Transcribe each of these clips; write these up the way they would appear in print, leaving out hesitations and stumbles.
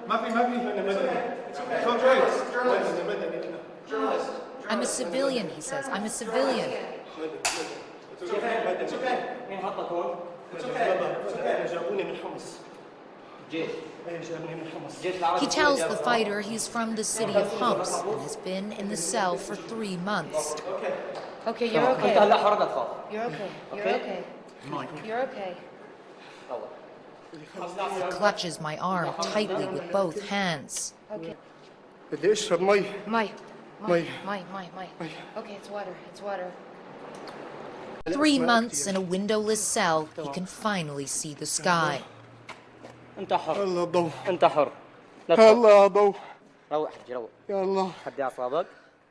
I'm a civilian, he says. I'm a civilian. He tells the fighter he's from the city of Homs and has been in the cell for 3 months. Okay, you're okay. You're okay. You're okay. You're okay. He clutches my arm tightly with both hands. Okay. My. Okay, it's water. It's water. 3 months in a windowless cell, he can finally see the sky. انت حر انت حر لا ضوء روح روح يلا حد اعصابك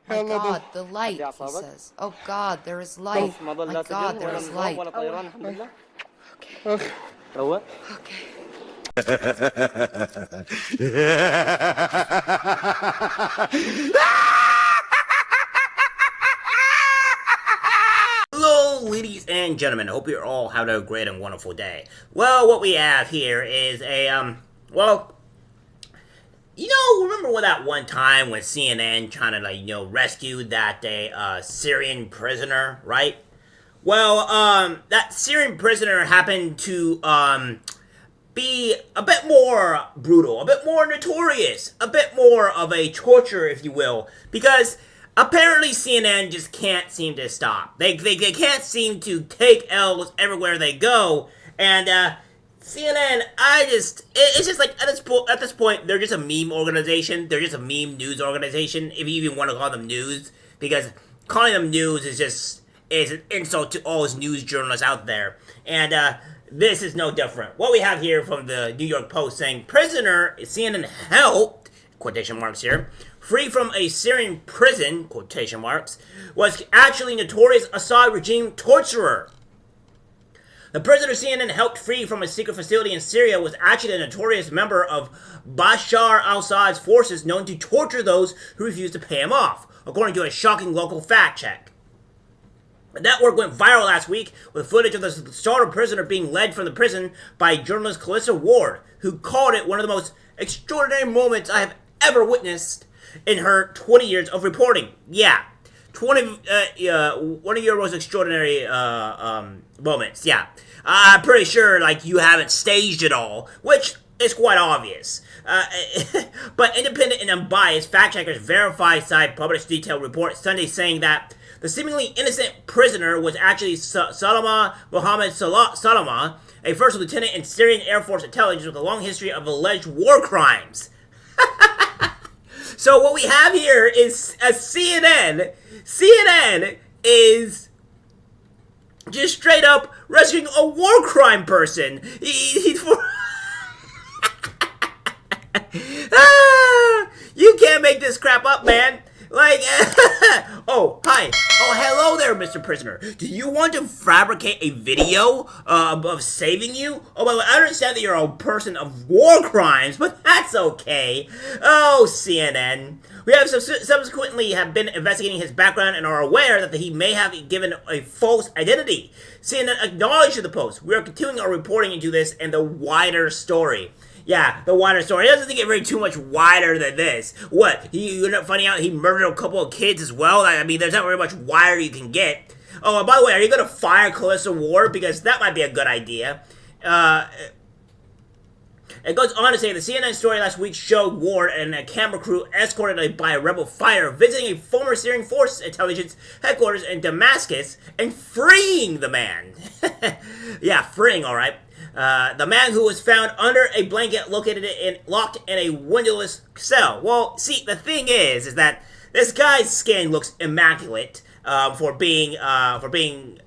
My God, the light, he says. Oh God, there is light. My God, there is light. Okay. روح Okay. Hello, ladies and gentlemen. Hope you're all having a great and wonderful day. Well, what we have here is remember when that one time when CNN trying to, rescue that Syrian prisoner, right? Well, that Syrian prisoner happened to, be a bit more brutal, a bit more notorious, a bit more of a torture, if you will, because apparently CNN just can't seem to stop. They can't seem to take L's everywhere they go, and CNN, it's just like at this point they're just a meme organization. They're just a meme news organization, if you even want to call them news, because calling them news is an insult to all those news journalists out there, and this is no different. What we have here from the New York Post saying, prisoner CNN helped, quotation marks here, free from a Syrian prison, quotation marks, was actually notorious Assad regime torturer. The prisoner CNN helped free from a secret facility in Syria was actually a notorious member of Bashar al-Assad's forces known to torture those who refused to pay him off, according to a shocking local fact check. The network went viral last week with footage of the startled prisoner being led from the prison by journalist Calissa Ward, who called it one of the most extraordinary moments I have ever witnessed in her 20 years of reporting. Yeah, one of your most extraordinary moments. Yeah, I'm pretty sure you haven't staged it all, which is quite obvious. But independent and unbiased fact checkers verified side published detailed report Sunday saying that the seemingly innocent prisoner was actually Salama Mohammed Salama, a first lieutenant in Syrian Air Force intelligence with a long history of alleged war crimes. So what we have here is a CNN. CNN is just straight up rescuing a war crime person. You can't make this crap up, man. Oh, hi. Oh, hello there, Mr. Prisoner. Do you want to fabricate a video of saving you? Oh, by the way, I understand that you're a person of war crimes, but that's okay. Oh, CNN. We have subsequently have been investigating his background and are aware that he may have given a false identity. CNN acknowledged the post. We are continuing our reporting into this and the wider story. Yeah, the wider story. It doesn't get very too much wider than this. What? You end up finding out he murdered a couple of kids as well? I mean, there's not very much wider you can get. Oh, and by the way, are you going to fire Calissa Ward? Because that might be a good idea. It goes on to say the CNN story last week showed Ward and a camera crew escorted by a rebel fighter visiting a former Syrian force intelligence headquarters in Damascus and freeing the man. Yeah, freeing, all right. The man who was found under a blanket locked in a windowless cell. Well, see, the thing is that this guy's skin looks immaculate for being in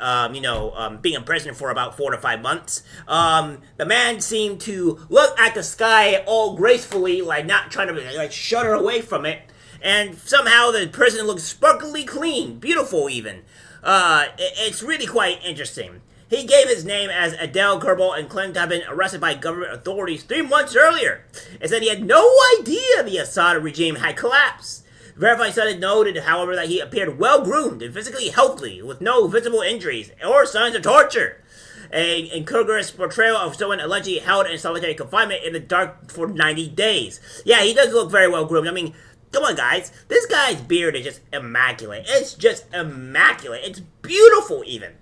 prison for about 4 to 5 months. The man seemed to look at the sky all gracefully, not trying to shudder away from it. And somehow the prison looks sparkly clean, beautiful even. It's really quite interesting. He gave his name as Adel Kerbal and claimed to have been arrested by government authorities 3 months earlier, and said he had no idea the Assad regime had collapsed. Verified Study noted, however, that he appeared well-groomed and physically healthy, with no visible injuries or signs of torture. an incongruous portrayal of someone allegedly held in solitary confinement in the dark for 90 days. Yeah, he does look very well groomed. I mean, come on, guys. This guy's beard is just immaculate. It's just immaculate. It's beautiful, even.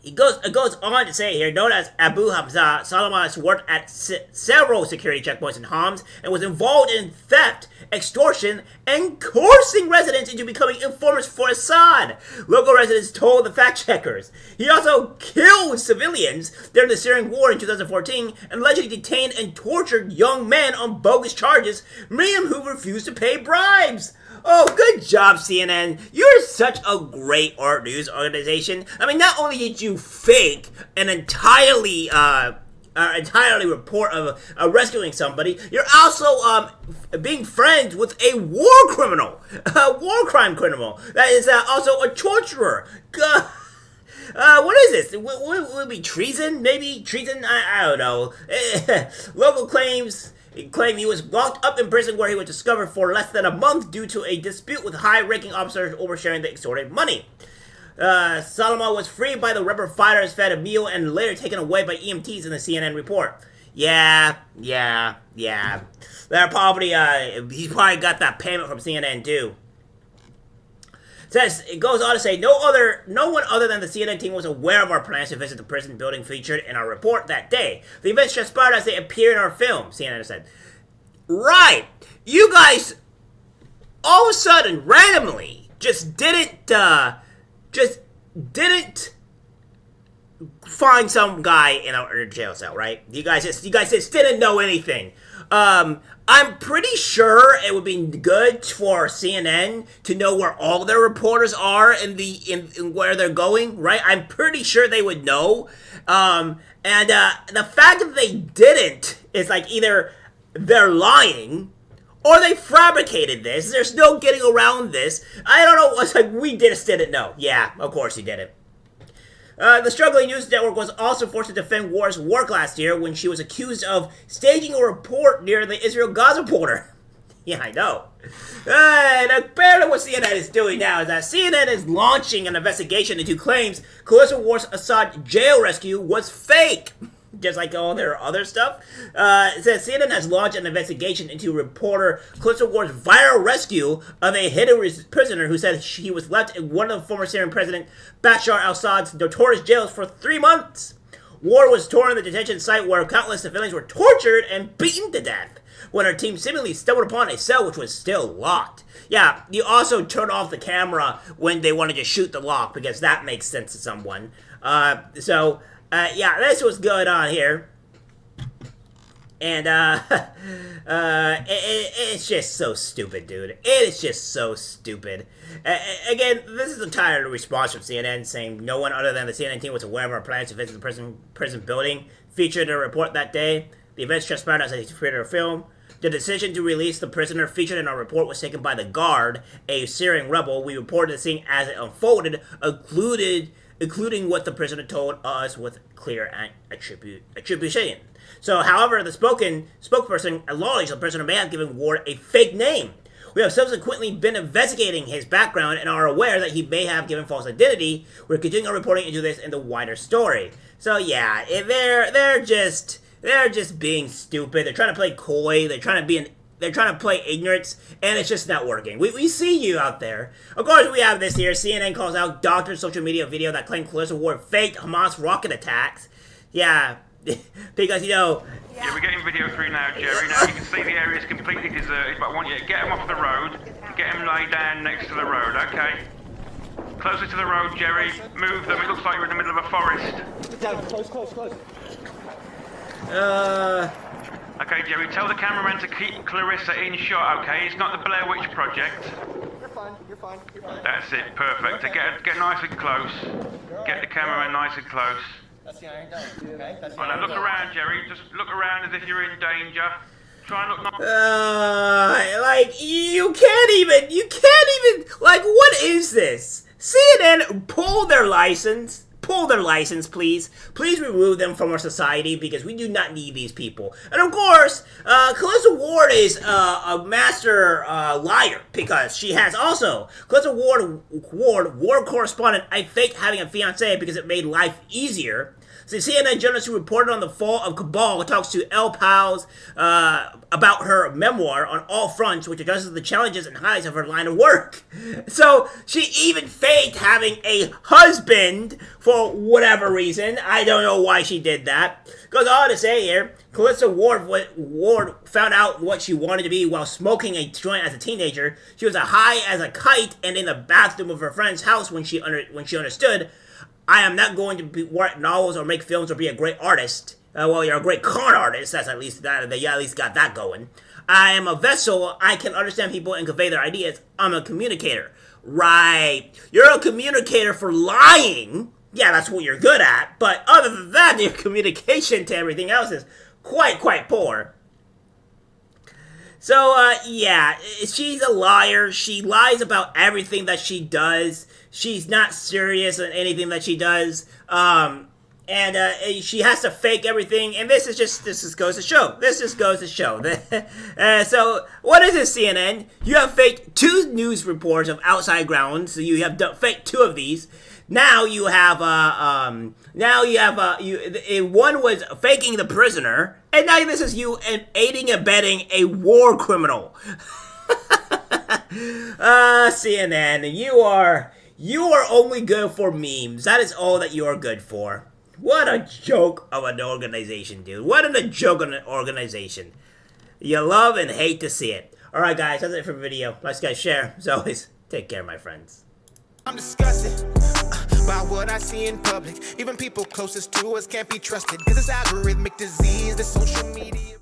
It goes on to say here, known as Abu Hamza, Salama has worked at several security checkpoints in Homs and was involved in theft, extortion, and coercing residents into becoming informers for Assad. Local residents told the fact-checkers. He also killed civilians during the Syrian war in 2014 and allegedly detained and tortured young men on bogus charges, many of whom refused to pay bribes. Oh, good job, CNN. You're such a great art news organization. I mean, not only did you fake an entirely report of rescuing somebody, you're also being friends with a war criminal, a war crime criminal that is also a torturer. What is this? Would it be treason? Maybe treason? I don't know. Local claim he was locked up in prison where he was discovered for less than a month due to a dispute with high-ranking officers oversharing the extorted money. Salama was freed by the rebel fighters, fed a meal, and later taken away by EMTs in the CNN report. Yeah. They're probably, he's probably got that payment from CNN too. It goes on to say, no one other than the CNN team was aware of our plans to visit the prison building featured in our report that day. The events transpired as they appear in our film, CNN said. Right! You guys, all of a sudden, randomly, just didn't find some guy in a jail cell, right? You guys just didn't know anything. I'm pretty sure it would be good for CNN to know where all their reporters are in where they're going, right? I'm pretty sure they would know. And the fact that they didn't is like either they're lying or they fabricated this. There's no getting around this. I don't know. It's like we just didn't know. Yeah, of course he didn't. The struggling news network was also forced to defend War's work last year when she was accused of staging a report near the Israel-Gaza border. Yeah, I know. And apparently what CNN is doing now is that CNN is launching an investigation into claims Calissa War's Assad jail rescue was fake. Just like all their other stuff. It says CNN has launched an investigation into reporter Calissa War's viral rescue of a hidden prisoner who said he was left in one of the former Syrian President Bashar al-Assad's notorious jails for 3 months. War was torn in the detention site where countless civilians were tortured and beaten to death when our team seemingly stumbled upon a cell which was still locked. Yeah, you also turn off the camera when they wanted to shoot the lock because that makes sense to someone. Yeah, that's what's going on here. And, it's just so stupid, dude. It is just so stupid. Again, this is a tired response from CNN saying no one other than the CNN team was aware of our plans to visit the prison building featured in a report that day. The events transpired as a creator film. The decision to release the prisoner featured in our report was taken by the Guard, a Syrian rebel. We reported the scene as it unfolded, including what the prisoner told us with clear attribution. So, however, the spokesperson acknowledged the prisoner may have given Ward a fake name. We have subsequently been investigating his background and are aware that he may have given false identity. We're continuing our reporting into this in the wider story. So yeah, they're just being stupid. They're trying to play coy. They're trying to play ignorance, and it's just not working. We see you out there. Of course, we have this here. CNN calls out doctored social media video that claimed Calissa Ward faked Hamas rocket attacks. Yeah, because, you know... Yeah, we're getting video through now, Jerry. Now, you can see the area is completely deserted, but I want you to get them off the road and get them laid down next to the road, okay? Closer to the road, Jerry. Move them. It looks like you're in the middle of a forest. Down, close. Okay, Jerry, tell the cameraman to keep Clarissa in shot, okay? It's not the Blair Witch Project. You're fine. That's it, perfect. To get nice and close. Get the cameraman nice and close. That's the iron dome, okay? That's the Well, now look around, Jerry. Just look around as if you're in danger. Try and look... like, you can't even, like, what is this? CNN pulled their license, pull their license, please. Please remove them from our society because we do not need these people. And of course, Calista Ward is a master liar because she has also, Calista Ward, war correspondent, I faked having a fiance because it made life easier. So CNN journalist who reported on the fall of Cabal talks to El Pals about her memoir on all fronts, which addresses the challenges and highlights of her line of work. So she even faked having a husband for whatever reason. I don't know why she did that. Goes on to say here, Calista Ward found out what she wanted to be while smoking a joint as a teenager. She was as high as a kite and in the bathroom of her friend's house when she understood, I am not going to write novels or make films or be a great artist. Well, you're a great con artist. That's at least that. You at least got that going. I am a vessel. I can understand people and convey their ideas. I'm a communicator. Right. You're a communicator for lying. Yeah, that's what you're good at. But other than that, your communication to everything else is quite poor. So, yeah, she's a liar. She lies about everything that she does. She's not serious in anything that she does. And she has to fake everything. And this just goes to show. This just goes to show. So, what is this, CNN? You have faked 2 news reports of outside grounds. So you have faked 2 of these. Now you have, one was faking the prisoner, and now this is you aiding and abetting a war criminal. CNN, you are only good for memes. That is all that you are good for. What a joke of an organization, dude. What a joke of an organization. You love and hate to see it. Alright, guys, that's it for the video. Like, guys, share. As always, take care, my friends. I'm disgusted by what I see in public. Even people closest to us can't be trusted. Cause it's algorithmic disease, the social media.